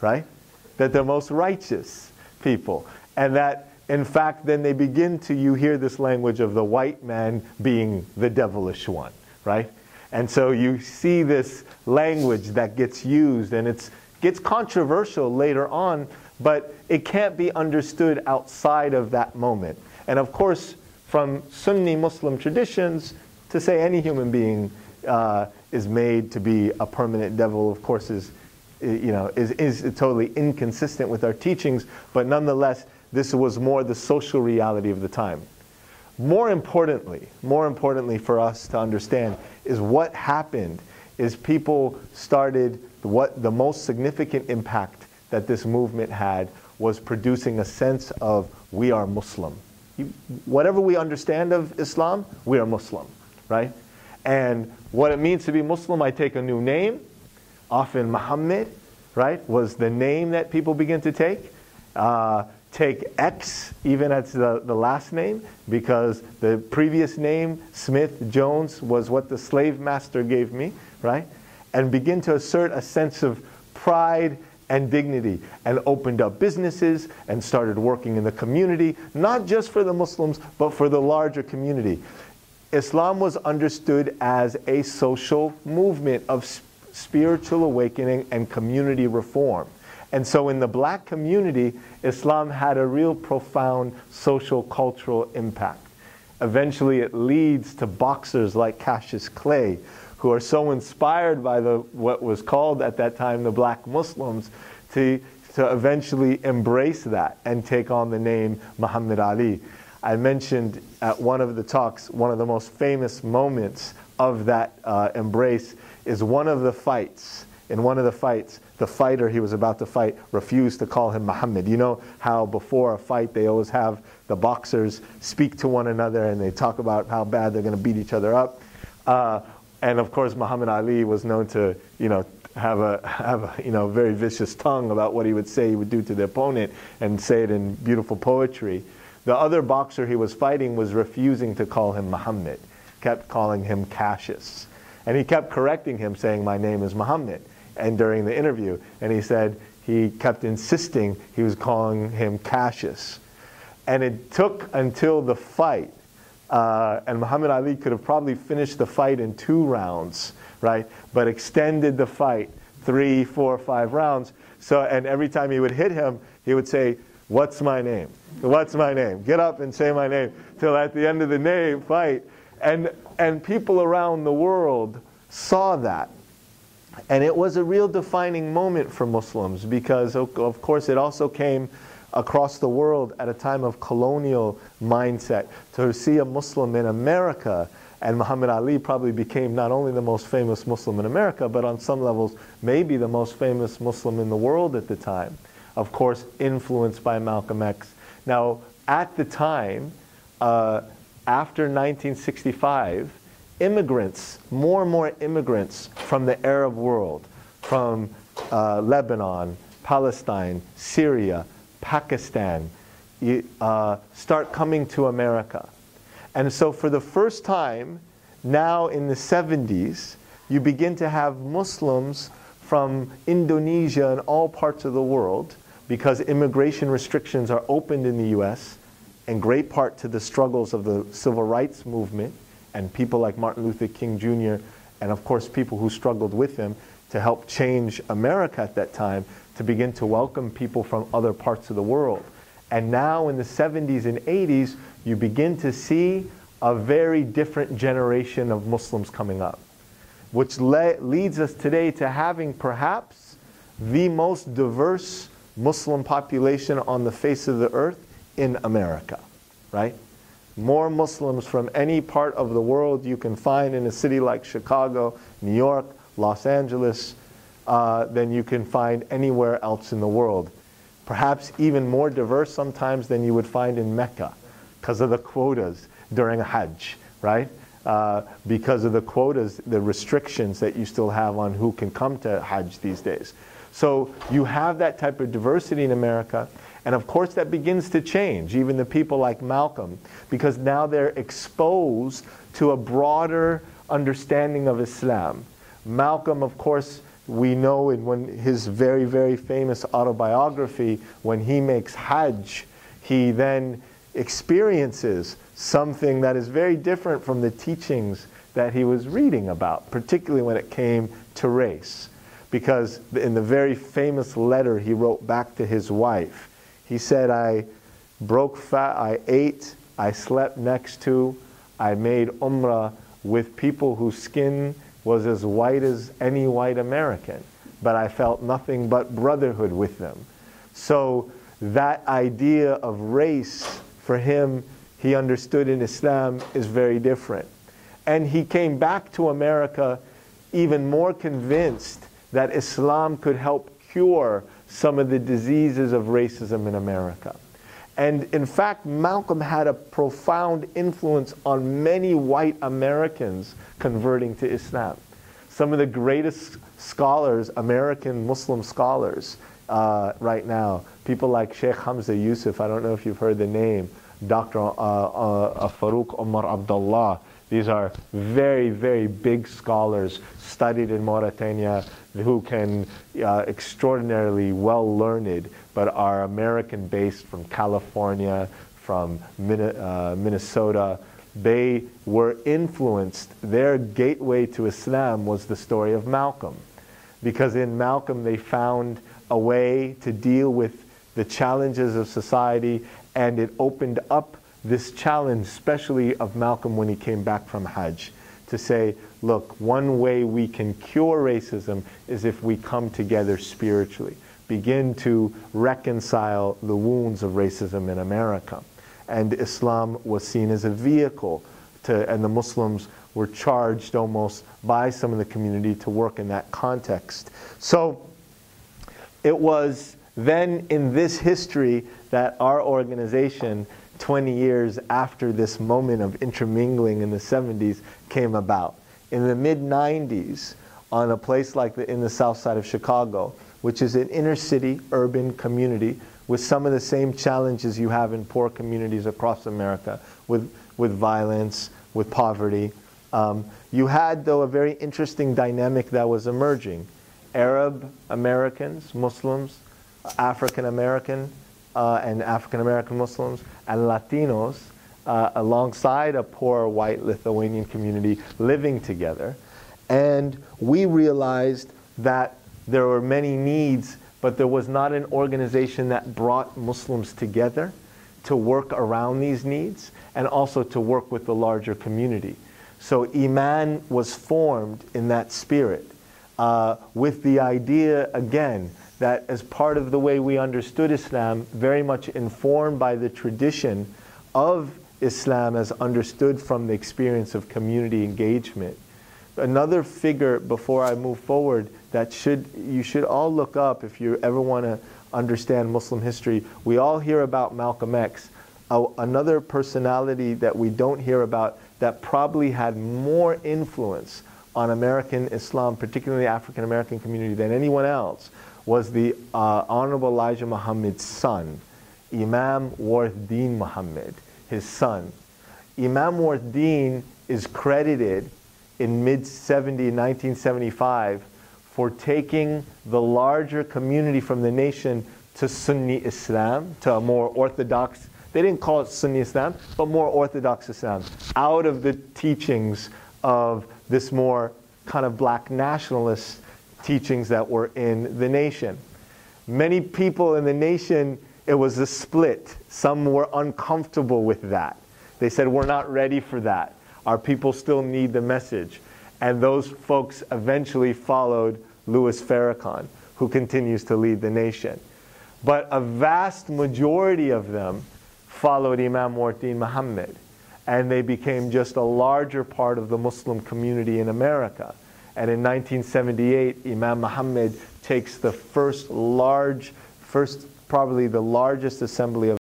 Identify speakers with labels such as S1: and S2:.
S1: right? That they're most righteous people. And that, in fact, then they begin to, you hear this language of the white man being the devilish one, right? And so you see this language that gets used, and it gets controversial later on, but it can't be understood outside of that moment. And of course, from Sunni Muslim traditions, to say any human being is made to be a permanent devil, of course, is totally inconsistent with our teachings, but nonetheless, this was more the social reality of the time. More importantly for us to understand is what happened is people started, what the most significant impact that this movement had was producing a sense of we are Muslim. Whatever we understand of Islam, we are Muslim, right? And what it means to be Muslim, I take a new name. Often Muhammad, right, was the name that people begin to take. Take X even as the last name, because the previous name, Smith, Jones, was what the slave master gave me, right? And begin to assert a sense of pride and dignity, and opened up businesses and started working in the community, not just for the Muslims, but for the larger community. Islam was understood as a social movement of spiritual awakening and community reform. And so in the black community, Islam had a real profound social cultural impact. Eventually it leads to boxers like Cassius Clay, who are so inspired by what was called at that time the black Muslims, to eventually embrace that and take on the name Muhammad Ali. I mentioned at one of the talks, one of the most famous moments of that embrace is one of the fights. In one of the fights, the fighter he was about to fight refused to call him Muhammad. You know how before a fight they always have the boxers speak to one another and they talk about how bad they're going to beat each other up. And of course Muhammad Ali was known to, have a very vicious tongue about what he would say he would do to the opponent and say it in beautiful poetry. The other boxer he was fighting was refusing to call him Muhammad, kept calling him Cassius. And he kept correcting him, saying, my name is Muhammad. And during the interview, and he said he kept insisting he was calling him Cassius. And it took until the fight, and Muhammad Ali could have probably finished the fight in 2 rounds, right? But extended the fight 3, 4, 5 rounds. So, and every time he would hit him, he would say, what's my name? What's my name? Get up and say my name. Till at the end of the fight. And people around the world saw that. And it was a real defining moment for Muslims because, of course, it also came across the world at a time of colonial mindset. To see a Muslim in America, and Muhammad Ali probably became not only the most famous Muslim in America, but on some levels, maybe the most famous Muslim in the world at the time. Of course, influenced by Malcolm X. Now, at the time, after 1965, immigrants, more and more immigrants from the Arab world, from Lebanon, Palestine, Syria, Pakistan, start coming to America. And so for the first time, now in the 70s, you begin to have Muslims from Indonesia and all parts of the world, because immigration restrictions are opened in the US, in great part to the struggles of the civil rights movement, and people like Martin Luther King Jr., and of course people who struggled with him to help change America at that time, to begin to welcome people from other parts of the world. And now in the 70s and 80s, you begin to see a very different generation of Muslims coming up, which leads us today to having perhaps the most diverse Muslim population on the face of the earth in America, right? More Muslims from any part of the world you can find in a city like Chicago, New York, Los Angeles, than you can find anywhere else in the world. Perhaps even more diverse sometimes than you would find in Mecca, because of the quotas during Hajj, right? Because of the quotas, the restrictions that you still have on who can come to Hajj these days. So you have that type of diversity in America, and of course that begins to change, even the people like Malcolm, because now they're exposed to a broader understanding of Islam. Malcolm, of course, we know in his very, very famous autobiography, when he makes Hajj, he then experiences something that is very different from the teachings that he was reading about, particularly when it came to race. Because in the very famous letter he wrote back to his wife, he said, I broke fat, I ate, I slept next to, I made umrah with people whose skin was as white as any white American, but I felt nothing but brotherhood with them. So that idea of race, for him, he understood in Islam, is very different. And he came back to America even more convinced that Islam could help cure some of the diseases of racism in America. And in fact, Malcolm had a profound influence on many white Americans converting to Islam. Some of the greatest scholars, American Muslim scholars right now, people like Sheikh Hamza Yusuf, I don't know if you've heard the name, Dr. Farouk Omar Abdullah. These are very, very big scholars, studied in Mauritania, who can extraordinarily well learned, but are American-based from California, from Minnesota. They were influenced. Their gateway to Islam was the story of Malcolm, because in Malcolm they found a way to deal with the challenges of society, and it opened up this challenge, especially of Malcolm when he came back from Hajj, to say, look, one way we can cure racism is if we come together spiritually, begin to reconcile the wounds of racism in America. And Islam was seen as a vehicle and the Muslims were charged almost by some of the community to work in that context. So it was then in this history that our organization, 20 years after this moment of intermingling in the 70s, came about. In the mid-90s, on a place like in the south side of Chicago, which is an inner city, urban community, with some of the same challenges you have in poor communities across America, with violence, with poverty. You had, though, a very interesting dynamic that was emerging. Arab Americans, Muslims, African American, and African American Muslims, and Latinos, alongside a poor white Lithuanian community living together. And we realized that there were many needs, but there was not an organization that brought Muslims together to work around these needs and also to work with the larger community. So Iman was formed in that spirit, with the idea, again, that as part of the way we understood Islam, very much informed by the tradition of Islam as understood from the experience of community engagement. Another figure, before I move forward, that you should all look up if you ever want to understand Muslim history. We all hear about Malcolm X. Another personality that we don't hear about that probably had more influence on American Islam, particularly the African American community, than anyone else, was the Honorable Elijah Muhammad's son, Imam Warith-Din Muhammad, his son. Imam Warith-Din is credited in mid-1975 for taking the larger community from the nation to Sunni Islam, to a more orthodox, they didn't call it Sunni Islam, but more orthodox Islam, out of the teachings of this more kind of black nationalist teachings that were in the nation. Many people in the nation, it was a split. Some were uncomfortable with that. They said, we're not ready for that. Our people still need the message. And those folks eventually followed Louis Farrakhan, who continues to lead the nation. But a vast majority of them followed Imam Warith-Din Muhammad, and they became just a larger part of the Muslim community in America. And in 1978, Imam Muhammad takes the probably the largest assembly of